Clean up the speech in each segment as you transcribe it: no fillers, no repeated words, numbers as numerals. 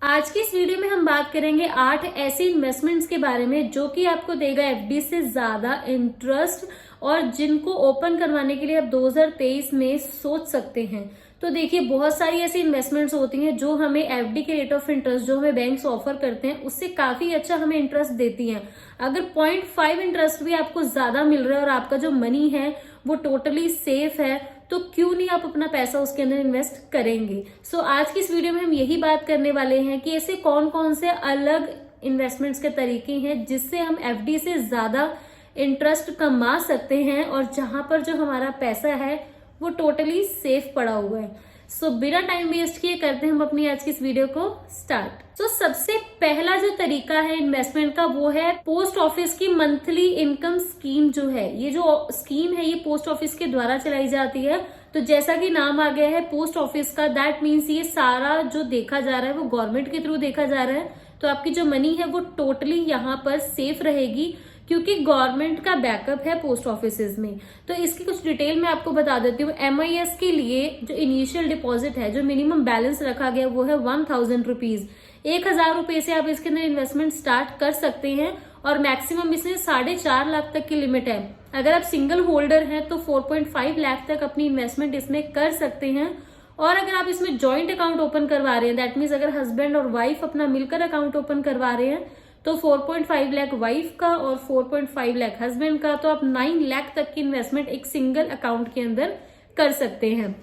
आज की इस वीडियो में हम बात करेंगे 8 ऐसे इन्वेस्टमेंट्स के बारे में जो कि आपको देगा एफडी से ज्यादा इंटरेस्ट और जिनको ओपन करवाने के लिए आप 2023 में सोच सकते हैं। तो देखिए, बहुत सारी ऐसी इन्वेस्टमेंट्स होती हैं जो हमें एफडी के रेट ऑफ इंटरेस्ट जो हमें बैंक्स ऑफर करते हैं उससे काफी अच्छा हमें इंटरेस्ट देती हैं। अगर 0.5 इंटरेस्ट भी आपको ज्यादा मिल रहा है और आपका जो मनी है वो टोटली सेफ है, तो क्यों नहीं आप अपना पैसा उसके अंदर इन्वेस्ट करेंगे। आज की इस वीडियो में हम यही बात करने वाले हैं कि ऐसे कौन कौन से अलग इन्वेस्टमेंट्स के तरीके हैं जिससे हम एफडी से ज्यादा इंटरेस्ट कमा सकते हैं और जहां पर जो हमारा पैसा है वो टोटली सेफ पड़ा हुआ है। बिना टाइम वेस्ट किए करते हैं हम अपनी आज की इस वीडियो को स्टार्ट। सबसे पहला जो तरीका है इन्वेस्टमेंट का वो है पोस्ट ऑफिस की मंथली इनकम स्कीम। जो है ये जो स्कीम है ये पोस्ट ऑफिस के द्वारा चलाई जाती है। तो जैसा कि नाम आ गया है पोस्ट ऑफिस का, दैट मीन्स ये सारा जो देखा जा रहा है वो गवर्नमेंट के थ्रू देखा जा रहा है। तो आपकी जो मनी है वो टोटली यहाँ पर सेफ रहेगी क्योंकि गवर्नमेंट का बैकअप है पोस्ट ऑफिस में। तो इसकी कुछ डिटेल मैं आपको बता देती हूँ। MIS के लिए जो इनिशियल डिपॉजिट है, जो मिनिमम बैलेंस रखा गया वो है 1000 रुपीज। 1000 रुपए से आप इसके अंदर इन्वेस्टमेंट स्टार्ट कर सकते हैं और मैक्सिमम इसमें 4.5 लाख तक की लिमिट है। अगर आप सिंगल होल्डर हैं तो 4.5 लाख तक अपनी इन्वेस्टमेंट इसमें कर सकते हैं। और अगर आप इसमें ज्वाइंट अकाउंट ओपन करवा रहे हैं, दैट मीन्स अगर हस्बैंड और वाइफ अपना मिलकर अकाउंट ओपन करवा रहे हैं तो 4.5 लाख वाइफ का और 4.5 लाख हस्बैंड का, तो आप 9 लाख तक की इन्वेस्टमेंट एक सिंगल अकाउंट के अंदर कर सकते हैं।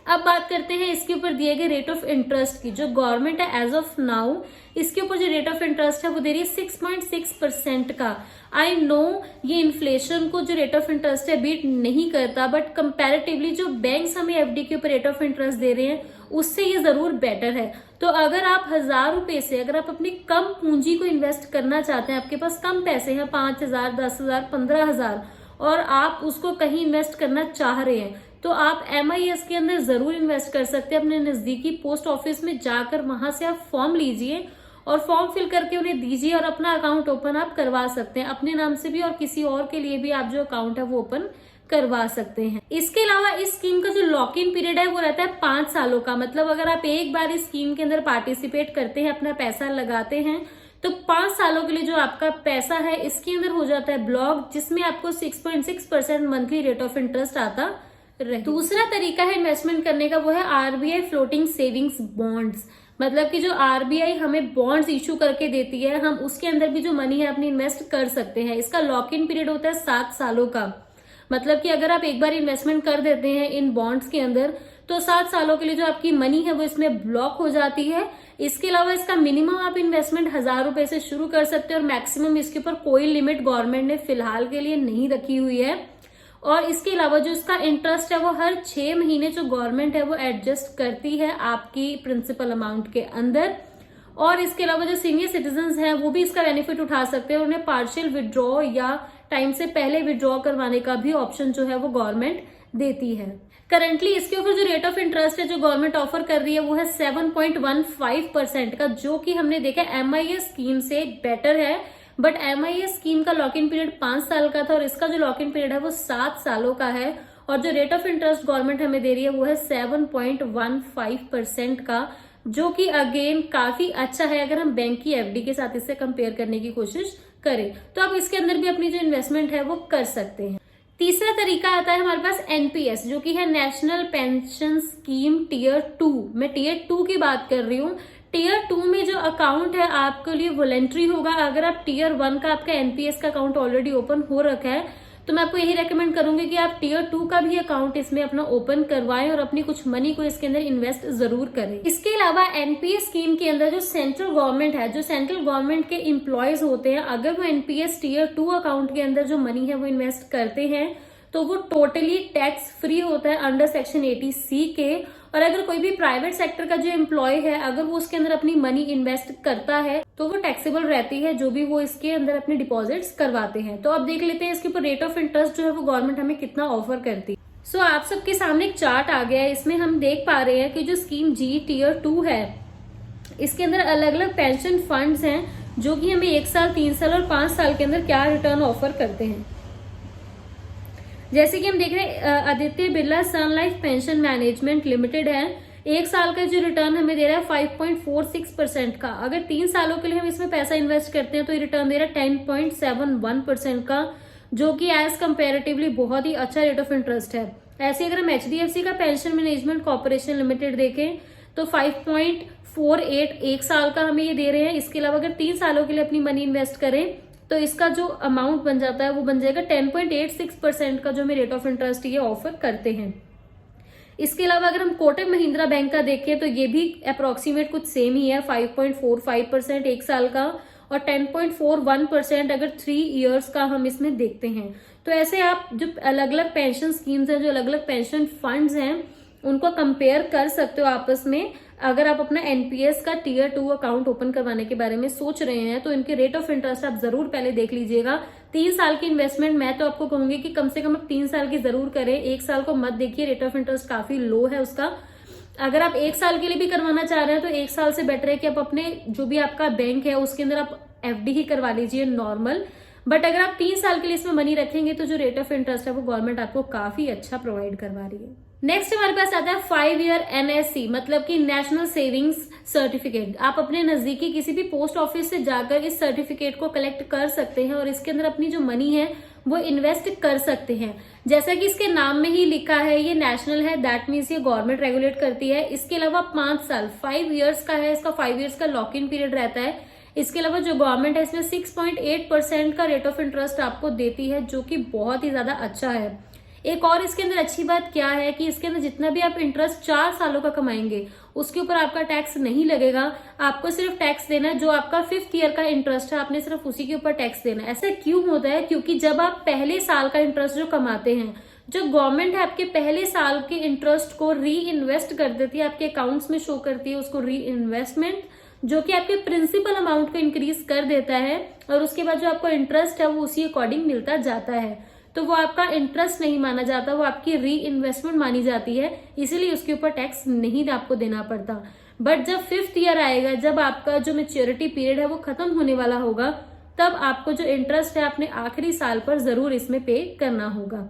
अब बात करते हैं इसके ऊपर दिए गए रेट ऑफ इंटरेस्ट की। जो गवर्नमेंट है एज ऑफ नाउ इसके ऊपर जो रेट ऑफ इंटरेस्ट है वो दे रही है 6.6% का। आई नो ये इन्फ्लेशन को जो रेट ऑफ इंटरेस्ट है बीट नहीं करता, बट कंपैरेटिवली जो बैंक्स हमें एफडी के ऊपर रेट ऑफ इंटरेस्ट दे रहे हैं उससे ये जरूर बेटर है। तो अगर आप 1000 रुपए से अगर आप अपनी कम पूंजी को इन्वेस्ट करना चाहते हैं, आपके पास कम पैसे हैं 5000, 10,000, 15,000 और आप उसको कहीं इन्वेस्ट करना चाह रहे हैं, तो आप MIS के अंदर जरूर इन्वेस्ट कर सकते हैं। अपने नजदीकी पोस्ट ऑफिस में जाकर वहां से आप फॉर्म लीजिए और फॉर्म फिल करके उन्हें दीजिए और अपना अकाउंट ओपन आप करवा सकते हैं। अपने नाम से भी और किसी और के लिए भी आप जो अकाउंट है वो ओपन करवा सकते हैं। इसके अलावा इस स्कीम का जो लॉक इन पीरियड है वो रहता है 5 सालों का। मतलब अगर आप एक बार इस स्कीम के अंदर पार्टिसिपेट करते हैं, अपना पैसा लगाते हैं, तो 5 सालों के लिए जो आपका पैसा है इसके अंदर हो जाता है ब्लॉक, जिसमें आपको 6.6% मंथली रेट ऑफ इंटरेस्ट आता रहे। दूसरा तरीका है इन्वेस्टमेंट करने का वो है RBI फ्लोटिंग सेविंग्स बॉन्ड्स। मतलब कि जो RBI हमें बॉन्ड्स इशू करके देती है, हम उसके अंदर भी जो मनी है अपनी इन्वेस्ट कर सकते हैं। इसका लॉक इन पीरियड होता है 7 सालों का। मतलब कि अगर आप एक बार इन्वेस्टमेंट कर देते हैं इन बॉन्ड्स के अंदर तो 7 सालों के लिए जो आपकी मनी है वो इसमें ब्लॉक हो जाती है। इसके अलावा इसका मिनिमम आप इन्वेस्टमेंट 1000 रुपए से शुरू कर सकते हैं और मैक्सिमम इसके ऊपर कोई लिमिट गवर्नमेंट ने फिलहाल के लिए नहीं रखी हुई है। और इसके अलावा जो इसका इंटरेस्ट है वो हर 6 महीने जो गवर्नमेंट है वो एडजस्ट करती है आपकी प्रिंसिपल अमाउंट के अंदर। और इसके अलावा जो सीनियर सिटीजन हैं वो भी इसका बेनिफिट उठा सकते हैं। उन्हें पार्शियल विड्रॉ या टाइम से पहले विड्रॉ करवाने का भी ऑप्शन जो है वो गवर्नमेंट देती है। करंटली इसके ऊपर जो रेट ऑफ इंटरेस्ट है जो गवर्नमेंट ऑफर कर रही है वो है 7.15% का, जो कि हमने देखा MIS स्कीम से बेटर है। बट MIS स्कीम का लॉक इन पीरियड 5 साल का था और इसका जो लॉक इन पीरियड है वो 7 सालों का है। और जो रेट ऑफ इंटरेस्ट गवर्नमेंट हमें दे रही है वो है 7.15% का, जो कि अगेन काफी अच्छा है अगर हम बैंक की एफडी के साथ इससे कंपेयर करने की कोशिश करें। तो आप इसके अंदर भी अपनी जो इन्वेस्टमेंट है वो कर सकते हैं। तीसरा तरीका आता है हमारे पास NPS, जो कि है नेशनल पेंशन स्कीम टीयर 2। मैं टीयर 2 की बात कर रही हूँ। टीयर 2 में जो अकाउंट है आपके लिए वॉलेंट्री होगा। अगर आप टीयर 1 का आपका NPS का अकाउंट ऑलरेडी ओपन हो रखा है तो मैं आपको यही रेकमेंड करूंगी कि आप टीयर 2 का भी अकाउंट इसमें अपना ओपन करवाएं और अपनी कुछ मनी को इसके अंदर इन्वेस्ट जरूर करें। इसके अलावा NPS स्कीम के अंदर जो सेंट्रल गवर्नमेंट है, जो सेंट्रल गवर्नमेंट के एम्प्लॉयज होते हैं, अगर वो NPS टीयर 2 अकाउंट के अंदर जो मनी है वो इन्वेस्ट करते हैं तो वो टोटली टैक्स फ्री होता है अंडर सेक्शन 80C के। और अगर कोई भी प्राइवेट सेक्टर का जो एम्प्लॉय है अगर वो उसके अंदर अपनी मनी इन्वेस्ट करता है तो वो टैक्सेबल रहती है, जो भी वो इसके अंदर अपने डिपॉजिट्स करवाते हैं। तो अब देख लेते हैं इसके ऊपर रेट ऑफ इंटरेस्ट जो है वो गवर्नमेंट हमें कितना ऑफर करती है। आप सबके सामने एक चार्ट आ गया है। इसमें हम देख पा रहे हैं कि जो स्कीम G टीयर 2 है इसके अंदर अलग अलग पेंशन फंड्स हैं जो कि हमें 1 साल, 3 साल और 5 साल के अंदर क्या रिटर्न ऑफर करते हैं। जैसे कि हम देख रहे हैं आदित्य बिरला सन लाइफ पेंशन मैनेजमेंट लिमिटेड है। 1 साल का जो रिटर्न हमें दे रहा है 5.46% का। अगर 3 सालों के लिए हम इसमें पैसा इन्वेस्ट करते हैं तो ये रिटर्न दे रहा है 10.71% का, जो कि एज कंपेरेटिवली बहुत ही अच्छा रेट ऑफ इंटरेस्ट है। ऐसे अगर हम HDFC का पेंशन मैनेजमेंट कॉर्पोरेशन लिमिटेड देखें तो 5.48 1 साल का हमें ये दे रहे हैं। इसके अलावा अगर 3 सालों के लिए अपनी मनी इन्वेस्ट करें तो इसका जो अमाउंट बन जाता है वो बन जाएगा 10.86% का, जो हमें रेट ऑफ इंटरेस्ट ये ऑफर करते हैं। इसके अलावा अगर हम कोटक महिंद्रा बैंक का देखें तो ये भी अप्रोक्सीमेट कुछ सेम ही है, 5.45% 1 साल का और 10.41% अगर 3 इयर्स का हम इसमें देखते हैं। तो ऐसे आप जो अलग अलग पेंशन स्कीम्स हैं, जो अलग अलग पेंशन फंड्स हैं, उनको कंपेयर कर सकते हो आपस में। अगर आप अपना एनपीएस का Tier 2 अकाउंट ओपन करवाने के बारे में सोच रहे हैं तो इनके रेट ऑफ इंटरेस्ट आप जरूर पहले देख लीजिएगा। 3 साल की इन्वेस्टमेंट मैं तो आपको कहूंगी कि कम से कम आप 3 साल की जरूर करें, 1 साल को मत देखिए, रेट ऑफ इंटरेस्ट काफी लो है उसका। अगर आप 1 साल के लिए भी करवाना चाह रहे हैं तो 1 साल से बेटर है कि आप अपने जो भी आपका बैंक है उसके अंदर आप एफडी ही करवा लीजिए नॉर्मल। बट अगर आप 3 साल के लिए इसमें मनी रखेंगे तो जो रेट ऑफ इंटरेस्ट है वो गवर्नमेंट आपको काफी अच्छा प्रोवाइड करवा रही है। नेक्स्ट हमारे पास आता है 5 ईयर NSC, मतलब कि नेशनल सेविंग्स सर्टिफिकेट। आप अपने नजदीकी किसी भी पोस्ट ऑफिस से जाकर इस सर्टिफिकेट को कलेक्ट कर सकते हैं और इसके अंदर अपनी जो मनी है वो इन्वेस्ट कर सकते हैं। जैसा कि इसके नाम में ही लिखा है, ये नेशनल है, दैट मीन्स ये गवर्नमेंट रेगुलेट करती है। इसके अलावा 5 साल 5 ईयर्स का है, इसका 5 ईयर्स का लॉक इन पीरियड रहता है। इसके अलावा जो गवर्नमेंट है इसमें 6.8% का रेट ऑफ इंटरेस्ट आपको देती है, जो कि बहुत ही ज्यादा अच्छा है। एक और इसके अंदर अच्छी बात क्या है कि इसके अंदर जितना भी आप इंटरेस्ट 4 सालों का कमाएंगे उसके ऊपर आपका टैक्स नहीं लगेगा। आपको सिर्फ टैक्स देना है जो आपका 5th ईयर का इंटरेस्ट है, आपने सिर्फ उसी के ऊपर टैक्स देना है। ऐसा क्यों होता है? क्योंकि जब आप पहले साल का इंटरेस्ट जो कमाते हैं, जो गवर्नमेंट है आपके पहले साल के इंटरेस्ट को री इन्वेस्ट कर देती है, आपके अकाउंट्स में शो करती है उसको री इन्वेस्टमेंट, जो कि आपके प्रिंसिपल अमाउंट को इंक्रीज कर देता है और उसके बाद जो आपको इंटरेस्ट है वो उसी अकॉर्डिंग मिलता जाता है। तो वो आपका इंटरेस्ट नहीं माना जाता, वो आपकी री इन्वेस्टमेंट मानी जाती है, इसीलिए उसके ऊपर टैक्स नहीं आपको देना पड़ता। बट जब 5th ईयर आएगा, जब आपका जो मैच्योरिटी पीरियड है वो खत्म होने वाला होगा, तब आपको जो इंटरेस्ट है अपने आखिरी साल पर जरूर इसमें पे करना होगा।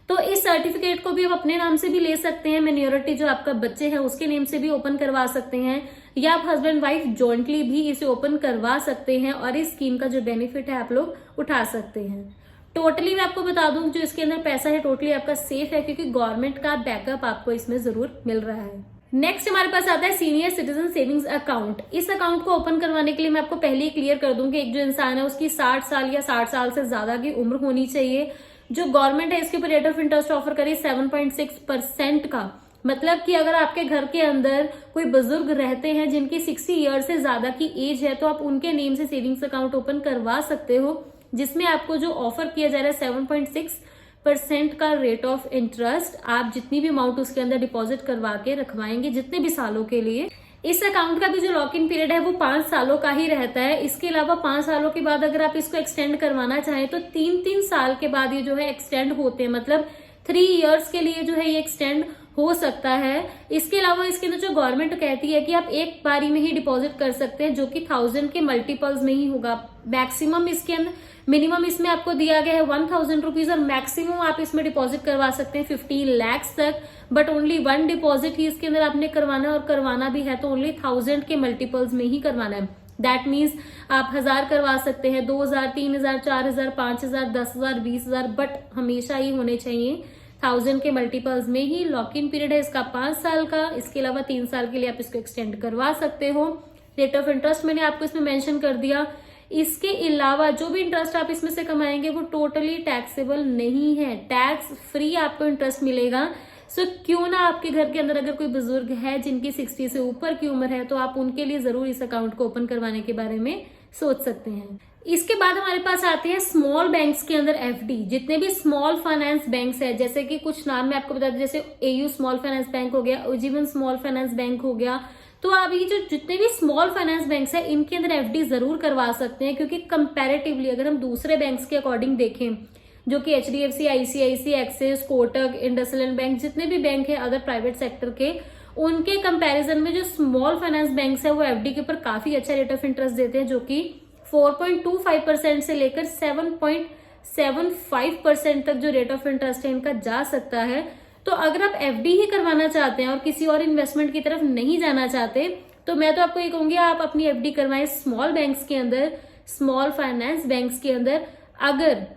तो इस सर्टिफिकेट को भी आप अपने नाम से भी ले सकते हैं, मिनोरिटी जो आपका बच्चे हैं उसके नेम से भी ओपन करवा सकते हैं, या आप हस्बैंड वाइफ जॉइंटली भी इसे ओपन करवा सकते हैं और इस स्कीम का जो बेनिफिट है आप लोग उठा सकते हैं। टोटली मैं आपको बता दूं जो इसके अंदर पैसा है टोटली आपका सेफ है, क्योंकि गवर्नमेंट का बैकअप आपको इसमें जरूर मिल रहा है। नेक्स्ट हमारे पास आता है सीनियर सिटीजन सेविंग्स अकाउंट। इस अकाउंट को ओपन करवाने के लिए मैं आपको पहले ही क्लियर कर दूं कि एक जो इंसान है उसकी 60 साल या 60 साल से ज्यादा की उम्र होनी चाहिए। जो गवर्नमेंट है इसके ऊपर रेट ऑफ इंटरेस्ट ऑफर करी 7.6% का, मतलब कि अगर आपके घर के अंदर कोई बुजुर्ग रहते हैं जिनकी 60 ईयर से ज्यादा की एज है तो आप उनके नेम से सेविंग्स अकाउंट ओपन करवा सकते हो, जिसमें आपको जो ऑफर किया जा रहा है 7.6% का रेट ऑफ इंटरेस्ट। आप जितनी भी अमाउंट उसके अंदर डिपॉजिट करवा के रखवाएंगे जितने भी सालों के लिए, इस अकाउंट का भी जो लॉक इन पीरियड है वो 5 सालों का ही रहता है। इसके अलावा 5 सालों के बाद अगर आप इसको एक्सटेंड करवाना चाहें तो 3-3 साल के बाद ये जो है एक्सटेंड होते हैं, मतलब 3 इयर्स के लिए जो है ये एक्सटेंड हो सकता है। इसके अलावा इसके अंदर जो गवर्नमेंट कहती है कि आप एक बारी में ही डिपॉजिट कर सकते हैं, जो कि 1000 के मल्टीपल्स में ही होगा। मैक्सिमम इसके अंदर, मिनिमम इसमें आपको दिया गया है 1000 रुपीज और मैक्सिमम आप इसमें डिपॉजिट करवा सकते हैं 15 lakhs तक। बट ओनली 1 डिपॉजिट ही इसके अंदर आपने करवाना है, और करवाना भी है तो ओनली 1000 के मल्टीपल्स में ही करवाना है। दैट मीन्स आप 1000 करवा सकते हैं, 2000, 3000, 4000, 5000, 10000, 20000, बट हमेशा ही होने चाहिए 1000 के मल्टीपल्स में ही। लॉक इन पीरियड है इसका 5 साल का। इसके अलावा 3 साल के लिए आप इसको एक्सटेंड करवा सकते हो। रेट ऑफ इंटरेस्ट मैंने आपको इसमें मेंशन कर दिया। इसके अलावा जो भी इंटरेस्ट आप इसमें से कमाएंगे वो टोटली टैक्सेबल नहीं है, टैक्स फ्री आपको इंटरेस्ट मिलेगा। सो क्यों ना आपके घर के अंदर अगर कोई बुजुर्ग है जिनकी 60 से ऊपर की उम्र है तो आप उनके लिए जरूर इस अकाउंट को ओपन करवाने के बारे में सोच सकते हैं। इसके बाद हमारे पास आते हैं स्मॉल बैंक्स के अंदर एफडी। जितने भी स्मॉल फाइनेंस बैंक्स है, जैसे कि कुछ नाम मैं आपको बता दूं, जैसे एयू स्मॉल फाइनेंस बैंक हो गया, उज्जीवन स्मॉल फाइनेंस बैंक हो गया, तो आप ये जो जितने भी स्मॉल फाइनेंस बैंक्स है इनके अंदर एफडी जरूर करवा सकते हैं, क्योंकि कंपैरेटिवली अगर हम दूसरे बैंक्स के अकॉर्डिंग देखें, जो कि HDFC, ICICI, axis, Kotak, IndusInd bank, जितने भी बैंक है अदर प्राइवेट सेक्टर के, उनके कंपैरिजन में जो स्मॉल फाइनेंस बैंक्स है वो एफडी के ऊपर काफी अच्छा रेट ऑफ इंटरेस्ट देते हैं, जो कि 4.25% से लेकर 7.75% तक जो रेट ऑफ इंटरेस्ट है इनका जा सकता है, तो अगर आप एफडी ही करवाना चाहते हैं और किसी और इन्वेस्टमेंट की तरफ नहीं जाना चाहते, तो मैं तो आपको ये कहूंगी आप अपनी एफडी करवाएं स्मॉल बैंक्स के अंदर, स्मॉल फाइनेंस बैंक्स के अंदर, अगर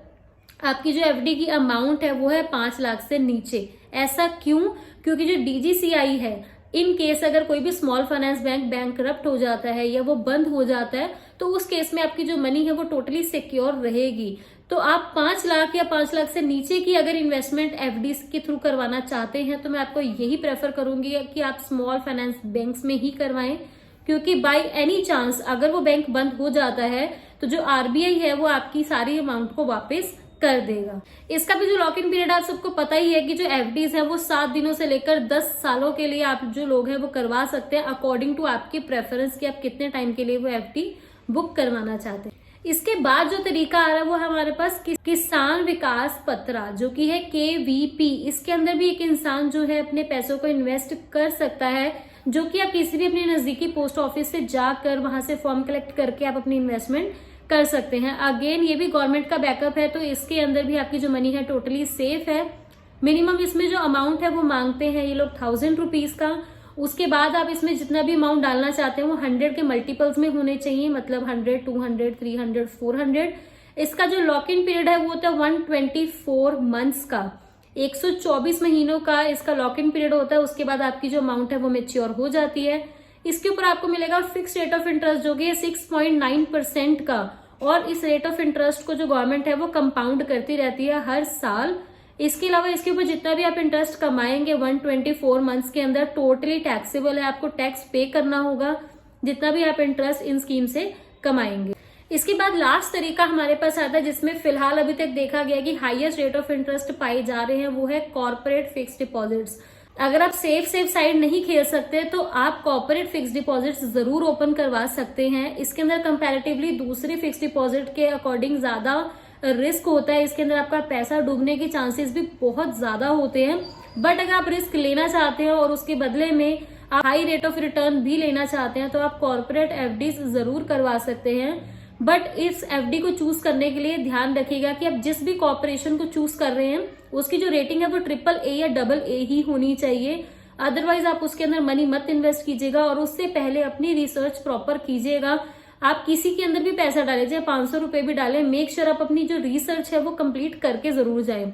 आपकी जो एफडी की अमाउंट है वो है 5 लाख से नीचे। ऐसा क्यों? क्योंकि जो डीजीसीआई है, इन केस अगर कोई भी स्मॉल फाइनेंस बैंक करप्ट हो जाता है या वो बंद हो जाता है, तो उस केस में आपकी जो मनी है वो टोटली सिक्योर रहेगी। तो आप 5 लाख या 5 लाख से नीचे की अगर इन्वेस्टमेंट एफडी के थ्रू करवाना चाहते हैं, तो मैं आपको यही प्रेफर करूंगी कि आप स्मॉल फाइनेंस बैंक्स में ही करवाएं, क्योंकि बाय एनी चांस अगर वो बैंक बंद हो जाता है तो जो आरबीआई है वो आपकी सारी अमाउंट को वापस कर देगा। इसका भी जो लॉक इन पीरियड आप सबको पता ही है कि जो एफडीज है वो 7 दिनों से लेकर 10 सालों के लिए आप जो लोग हैं वो करवा सकते हैं, अकॉर्डिंग टू आपके प्रेफरेंस कि आप कितने टाइम के लिए वो एफडी बुक करवाना चाहते हैं। इसके बाद जो तरीका आ रहा है वो हमारे पास किसान विकास पत्रा, जो कि है केवीपी। इसके अंदर भी एक इंसान जो है अपने पैसों को इन्वेस्ट कर सकता है, जो कि आप किसी भी अपने नजदीकी पोस्ट ऑफिस से जाकर वहां से फॉर्म कलेक्ट करके आप अपनी इन्वेस्टमेंट कर सकते हैं। अगेन ये भी गवर्नमेंट का बैकअप है, तो इसके अंदर भी आपकी जो मनी है टोटली सेफ है। मिनिमम इसमें जो अमाउंट है वो मांगते हैं ये लोग 1000 रुपीज का। उसके बाद आप इसमें जितना भी अमाउंट डालना चाहते हैं वो 100 के मल्टीपल्स में होने चाहिए, मतलब 100, 200, 300, 400। इसका जो लॉक इन पीरियड है वो होता है 124 मंथ्स का, 124 महीनों का इसका लॉक इन पीरियड होता है। उसके बाद आपकी जो अमाउंट है वो मेच्योर हो जाती है। इसके ऊपर आपको मिलेगा फिक्स रेट ऑफ इंटरेस्ट जो कि 6.9% का, और इस रेट ऑफ इंटरेस्ट को जो गवर्नमेंट है वो कंपाउंड करती रहती है हर साल। इसके अलावा इसके ऊपर जितना भी आप इंटरेस्ट कमाएंगे 124 मंथ्स के अंदर टोटली टैक्सेबल है, आपको टैक्स पे करना होगा जितना भी आप इंटरेस्ट इन स्कीम से कमाएंगे। इसके बाद लास्ट तरीका हमारे पास आता है जिसमें फिलहाल अभी तक देखा गया कि हाईएस्ट रेट ऑफ इंटरेस्ट पाए जा रहे हैं, वो है कॉर्पोरेट फिक्स डिपॉजिट्स। अगर आप सेफ साइड नहीं खेल सकते तो आप कॉर्पोरेट फिक्स डिपॉजिट्स जरूर ओपन करवा सकते हैं। इसके अंदर कंपैरेटिवली दूसरे फिक्स डिपॉजिट के अकॉर्डिंग ज्यादा रिस्क होता है, इसके अंदर आपका पैसा डूबने के चांसेस भी बहुत ज्यादा होते हैं। बट अगर आप रिस्क लेना चाहते हैं और उसके बदले में आप हाई रेट ऑफ रिटर्न भी लेना चाहते हैं, तो आप कॉर्पोरेट एफडी जरूर करवा सकते हैं। बट इस एफडी को चूज करने के लिए ध्यान रखिएगा कि आप जिस भी कॉर्पोरेशन को चूज कर रहे हैं उसकी जो रेटिंग है वो AAA या AA ही होनी चाहिए। अदरवाइज आप उसके अंदर मनी मत इन्वेस्ट कीजिएगा, और उससे पहले अपनी रिसर्च प्रॉपर कीजिएगा। आप किसी के अंदर भी पैसा डालें, चाहे 500 रुपए भी डालें, मेक श्योर आप अपनी जो रिसर्च है वो कंप्लीट करके जरूर जाएं।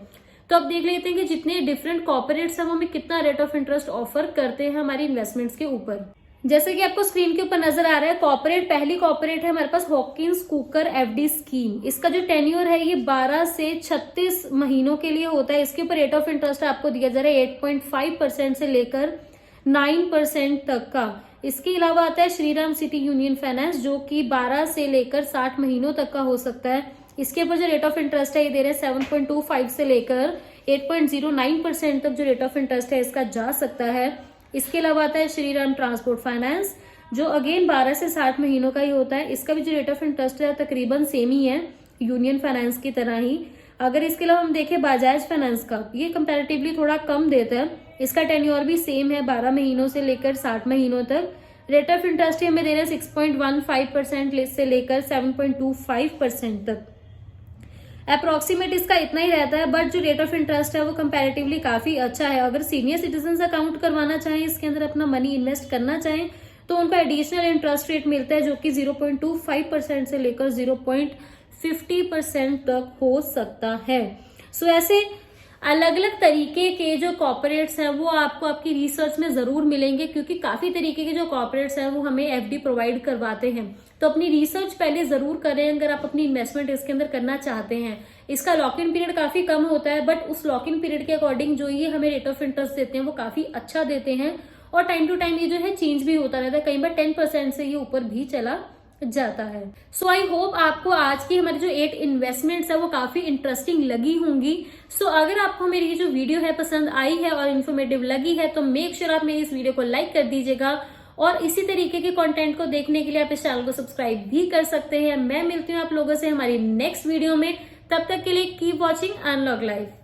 तो अब देख लेते हैं कि जितने डिफरेंट कॉर्पोरेट्स हैं वो हमें कितना रेट ऑफ इंटरेस्ट ऑफर करते हैं हमारी इन्वेस्टमेंट्स के ऊपर। जैसे कि आपको स्क्रीन के ऊपर नजर आ रहा है, कॉर्पोरेट पहली कॉर्पोरेट है हमारे पास हॉकिंस कुकर एफडी स्कीम। इसका जो टेन्योर है ये 12 से 36 महीनों के लिए होता है। इसके ऊपर रेट ऑफ इंटरेस्ट आपको दिया जा रहा है 8.5% से लेकर 9% तक का। इसके अलावा आता है श्रीराम सिटी यूनियन फाइनेंस, जो कि 12 से लेकर 60 महीनों तक का हो सकता है। इसके ऊपर जो रेट ऑफ इंटरेस्ट है ये दे रहे हैं 7.25 से लेकर 8.09% तक जो रेट ऑफ इंटरेस्ट है इसका जा सकता है। इसके अलावा आता है श्रीराम ट्रांसपोर्ट फाइनेंस, जो अगेन 12 से 60 महीनों का ही होता है। इसका भी जो रेट ऑफ इंटरेस्ट है तकरीबन सेम ही है यूनियन फाइनेंस की तरह ही। अगर इसके अलावा हम देखें बजाज फाइनेंस का, ये कंपैरेटिवली थोड़ा कम देता है। इसका टेन्योर भी सेम है 12 महीनों से लेकर 60 महीनों तक। रेट ऑफ इंटरेस्ट हमें दे रहे हैं 6.15% से लेकर 7.25% तक। अप्रोक्सीमेट इसका इतना ही रहता है, बट जो रेट ऑफ इंटरेस्ट है वो कंपैरेटिवली काफी अच्छा है। अगर सीनियर सिटीजन अकाउंट करवाना चाहें, इसके अंदर अपना मनी इन्वेस्ट करना चाहें, तो उनको एडिशनल इंटरेस्ट रेट मिलता है जो कि 0.25% से लेकर 0.50% तक हो सकता है। सो ऐसे अलग अलग तरीके के जो कॉर्पोरेट्स हैं वो आपको आपकी रिसर्च में जरूर मिलेंगे, क्योंकि काफी तरीके के जो कॉर्पोरेट्स हैं वो हमें एफडी प्रोवाइड करवाते हैं। तो अपनी रिसर्च पहले जरूर करें अगर आप अपनी इन्वेस्टमेंट इसके अंदर करना चाहते हैं। इसका लॉक इन पीरियड काफी कम होता है, बट उस लॉक इन पीरियड के अकॉर्डिंग जो ये हमें रेट ऑफ इंटरेस्ट देते हैं वो काफी अच्छा देते हैं, और टाइम टू टाइम ये जो है चेंज भी होता रहता है, कई बार 10% से ये ऊपर भी चला जाता है। सो आई होप आपको आज की हमारी जो 8 इन्वेस्टमेंट्स है वो काफी इंटरेस्टिंग लगी होंगी। सो अगर आपको मेरी ये जो वीडियो है पसंद आई है और इन्फॉर्मेटिव लगी है, तो मेक श्योर आप मेरी इस वीडियो को लाइक कर दीजिएगा, और इसी तरीके के कंटेंट को देखने के लिए आप इस चैनल को सब्सक्राइब भी कर सकते हैं। मैं मिलती हूँ आप लोगों से हमारी नेक्स्ट वीडियो में, तब तक के लिए कीप वॉचिंग अनलॉक लाइफ।